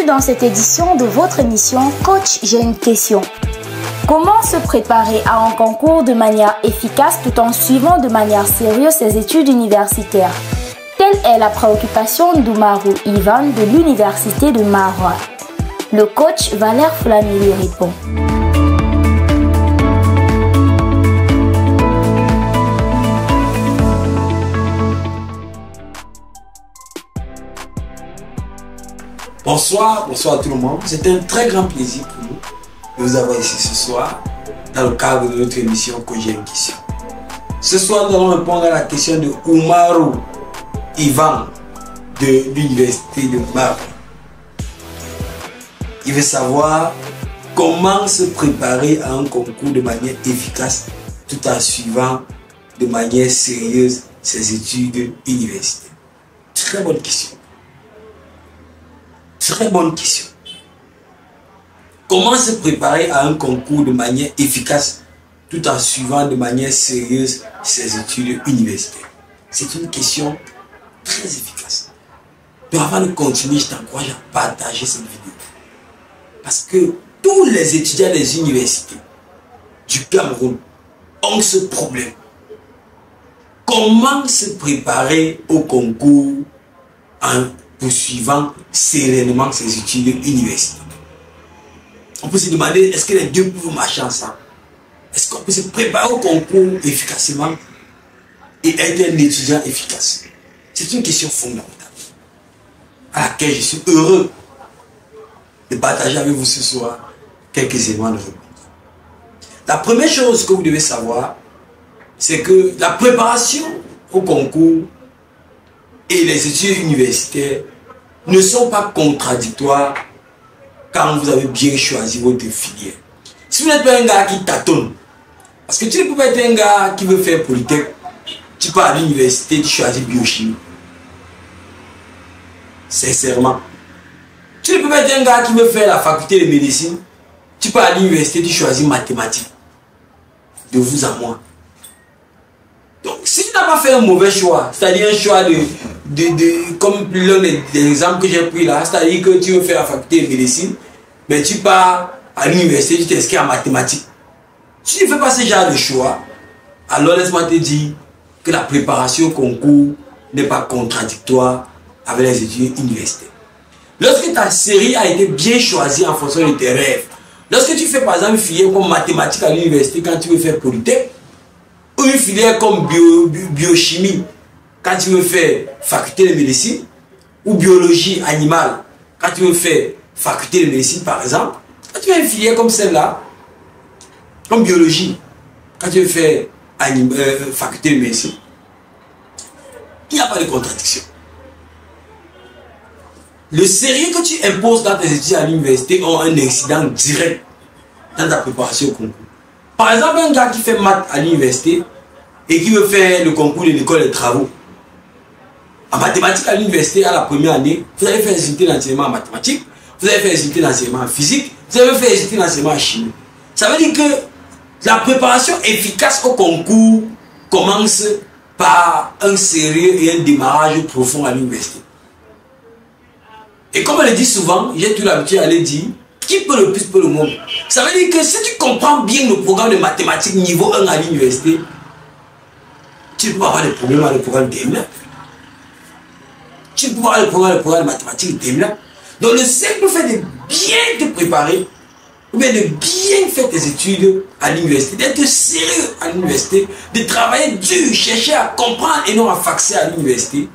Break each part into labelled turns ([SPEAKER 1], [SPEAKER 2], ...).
[SPEAKER 1] dans cette édition de votre émission Coach, j'ai une question. Comment se préparer à un concours de manière efficace tout en suivant de manière sérieuse ses études universitaires? Telle est la préoccupation d'Oumarou Ivan de l'Université de Maroua. Le coach Valère Flamy lui répond.
[SPEAKER 2] Bonsoir à tout le monde. C'est un très grand plaisir pour nous de vous avoir ici ce soir dans le cadre de notre émission Coach, j'ai une question. Ce soir, nous allons répondre à la question de Oumarou Ivan de l'Université de Maroua. Il veut savoir comment se préparer à un concours de manière efficace tout en suivant de manière sérieuse ses études universitaires. Très bonne question. Très bonne question. Comment se préparer à un concours de manière efficace tout en suivant de manière sérieuse ses études universitaires? C'est une question très efficace. Donc avant de continuer, je t'encourage à partager cette vidéo. Parce que tous les étudiants des universités du Cameroun ont ce problème. Comment se préparer au concours en poursuivant sereinement ses études universitaires? On peut se demander, est-ce que les deux peuvent marcher ensemble? Est-ce qu'on peut se préparer au concours efficacement et être un étudiant efficace? C'est une question fondamentale à laquelle je suis heureux de partager avec vous ce soir quelques éléments de réponse. La première chose que vous devez savoir, c'est que la préparation au concours et les études universitaires ne sont pas contradictoires quand vous avez bien choisi votre filière. Si vous n'êtes pas un gars qui tâtonne, parce que tu ne peux pas être un gars qui veut faire Polytech, tu pars à l'université, tu choisis biochimie. Sincèrement. Tu ne peux pas être un gars qui veut faire la faculté de médecine, tu pars à l'université, tu choisis mathématiques. De vous à moi. Donc, si tu n'as pas fait un mauvais choix, c'est-à-dire un choix comme l'un des exemples que j'ai pris là, c'est-à-dire que tu veux faire la faculté de médecine, mais tu pars à l'université, tu t'inscris en mathématiques. Si tu ne fais pas ce genre de choix, alors laisse-moi te dire que la préparation au concours n'est pas contradictoire avec les études universitaires. Lorsque ta série a été bien choisie en fonction de tes rêves, lorsque tu fais par exemple une filière comme mathématiques à l'université quand tu veux faire Polytech, ou une filière comme biochimie, quand tu veux faire faculté de médecine, ou biologie animale, quand tu veux faire faculté de médecine par exemple, quand tu as une filière comme celle-là, comme biologie, quand tu veux faire faculté de médecine, il n'y a pas de contradiction. Le sérieux que tu imposes dans tes études à l'université ont un incident direct dans ta préparation au concours. Par exemple, un gars qui fait maths à l'université et qui veut faire le concours de l'école des travaux. En mathématiques à l'université, à la première année, vous allez faire des unités d'enseignement en mathématiques, vous allez faire des unités d'enseignement en physique, vous allez faire des unités d'enseignement en chimie. Ça veut dire que la préparation efficace au concours commence par un sérieux et un démarrage profond à l'université. Et comme on le dit souvent, j'ai tout l'habitude à le dire, qui peut le plus peut le moins. Ça veut dire que si tu comprends bien le programme de mathématiques niveau 1 à l'université, tu ne peux pas avoir de problème avec le programme de terminale. Tu ne peux pas avoir le programme de mathématiques de terminale. Donc le simple fait de bien te préparer, ou bien de bien faire tes études à l'université, d'être sérieux à l'université, de travailler dur, chercher à comprendre et non à faxer à l'université,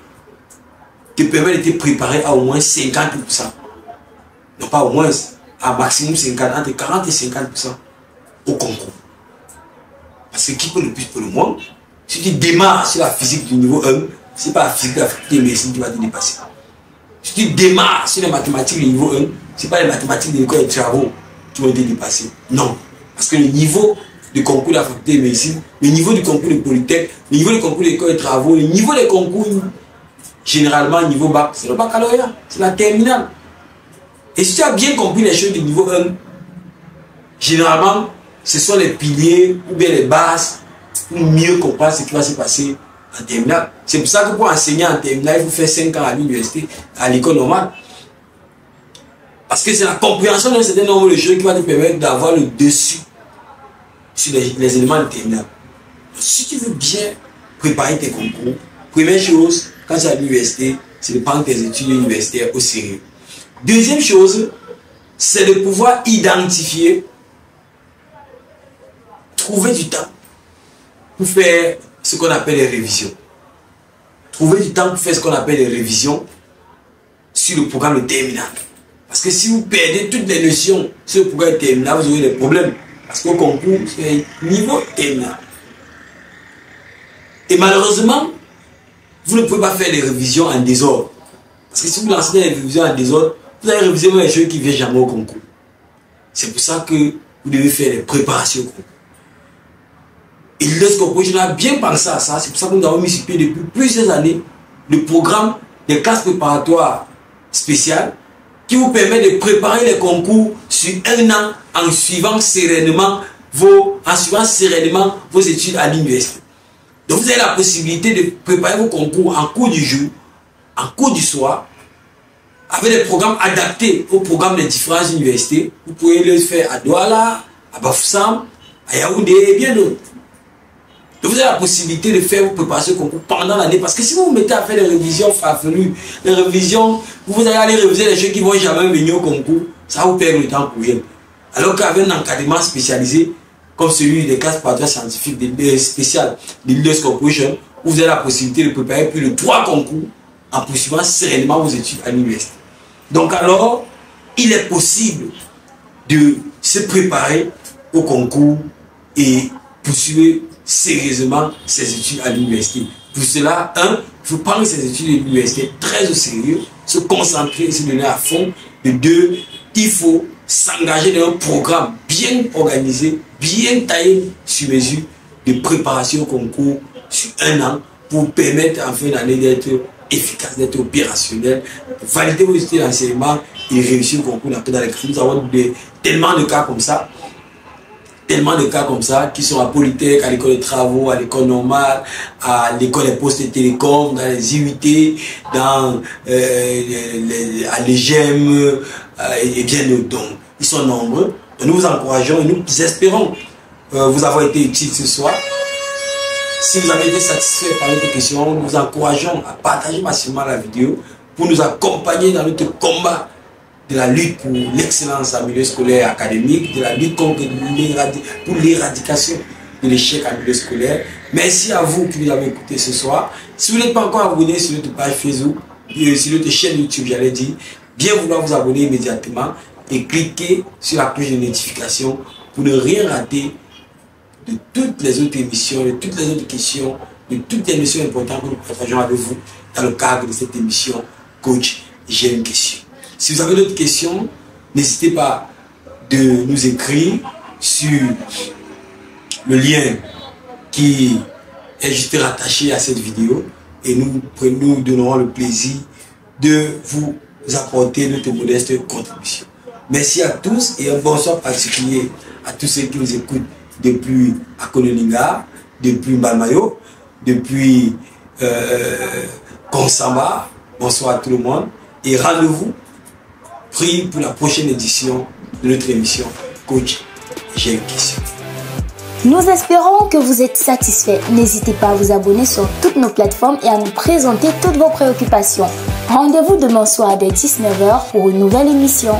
[SPEAKER 2] te permet de te préparer à au moins 50%. Non pas au moins, à maximum 50%, entre 40 et 50% au concours. Parce que qui peut le plus peut le moins. Si tu démarres sur la physique du niveau 1, ce n'est pas la physique de la faculté de médecine qui va te dépasser. Si tu démarres sur les mathématiques du niveau 1, ce n'est pas les mathématiques de l'école des travaux qui vont te dépasser. Non. Parce que le niveau du concours de la faculté de médecine, le niveau du concours de Polytech, le niveau du concours de l'école des travaux, le niveau des concours, généralement niveau bac, c'est le baccalauréat, c'est la terminale. Et si tu as bien compris les choses du niveau 1, généralement, ce sont les piliers ou bien les bases pour mieux comprendre ce qui va se passer en terminale. C'est pour ça que pour enseigner en terminale, il faut faire 5 ans à l'université, à l'école normale. Parce que c'est la compréhension d'un certain nombre de choses qui va te permettre d'avoir le dessus sur les éléments déterminants. Si tu veux bien préparer tes concours, première chose, quand tu es à l'université, c'est de prendre tes études universitaires au sérieux. Deuxième chose, c'est de pouvoir identifier, trouver du temps pour faire ce qu'on appelle les révisions. Trouver du temps pour faire ce qu'on appelle les révisions sur le programme terminal. Parce que si vous perdez toutes les notions sur le programme terminal, vous aurez des problèmes. Parce qu'au concours, c'est niveau terminal. Et malheureusement, vous ne pouvez pas faire des révisions en désordre. Parce que si vous lancez des révisions en désordre, vous allez réviser les choses qui ne viennent jamais au concours. C'est pour ça que vous devez faire des préparations au concours. Et Leaders Corporation a bien pensé à ça. C'est pour ça que nous avons mis sur pied depuis plusieurs années le programme des classes préparatoires spéciales qui vous permet de préparer les concours sur un an en suivant sereinement vos études à l'université. Donc vous avez la possibilité de préparer vos concours en cours du jour, en cours du soir, avec des programmes adaptés au programme des différentes universités. Vous pouvez le faire à Douala, à Bafoussam, à Yaoundé et bien d'autres. Donc vous avez la possibilité de faire vos préparations concours pendant l'année. Parce que si vous vous mettez à faire des révisions farfelues, les révisions, vous allez aller réviser les choses qui ne vont jamais venir au concours, ça va vous perdre le temps pour rien. Alors qu'avec un encadrement spécialisé, comme celui des classes préparatoires scientifiques spéciales de Leaders Corporation, vous avez la possibilité de préparer plus de 3 concours en poursuivant sereinement vos études à l'université. Donc alors, il est possible de se préparer au concours et poursuivre sérieusement ses études à l'université. Pour cela, il faut prendre ses études à l'université très au sérieux, se concentrer et se donner à fond. Et 2, il faut s'engager dans un programme bien organisé, bien taillé sur mesure de préparation au concours sur un an pour permettre en fin d'année d'être efficace, d'être opérationnel, de valider vos études d'enseignement et réussir le concours dans les crimes. Nous avons tellement de cas comme ça. Tellement de cas comme ça qui sont à Polytech, à l'école de travaux, à l'école normale, à l'école des postes et télécoms, dans les IUT, à l'EGEM et bien d'autres. Donc, ils sont nombreux. Nous vous encourageons et nous espérons vous avoir été utile ce soir. Si vous avez été satisfait par notre question, nous vous encourageons à partager massivement la vidéo pour nous accompagner dans notre combat de la lutte pour l'excellence en milieu scolaire et académique, de la lutte pour l'éradication de l'échec en milieu scolaire. Merci à vous qui nous avez écouté ce soir. Si vous n'êtes pas encore abonné sur notre page Facebook, sur notre chaîne YouTube, j'allais dire, bien vouloir vous abonner immédiatement et cliquer sur la cloche de notification pour ne rien rater de toutes les autres émissions, de toutes les autres questions, de toutes les notions importantes que nous partageons avec vous dans le cadre de cette émission Coach, j'ai une question. Si vous avez d'autres questions, n'hésitez pas de nous écrire sur le lien qui est juste rattaché à cette vidéo et nous donnerons le plaisir de vous apporter notre modeste contribution. Merci à tous et un bonsoir particulier à tous ceux qui nous écoutent depuis Akonolinga, depuis Mbalmayo, depuis Konsamba. Bonsoir à tout le monde et rendez-vous pris pour la prochaine édition de notre émission Coach, j'ai une question.
[SPEAKER 1] Nous espérons que vous êtes satisfaits. N'hésitez pas à vous abonner sur toutes nos plateformes et à nous présenter toutes vos préoccupations. Rendez-vous demain soir dès 19h pour une nouvelle émission.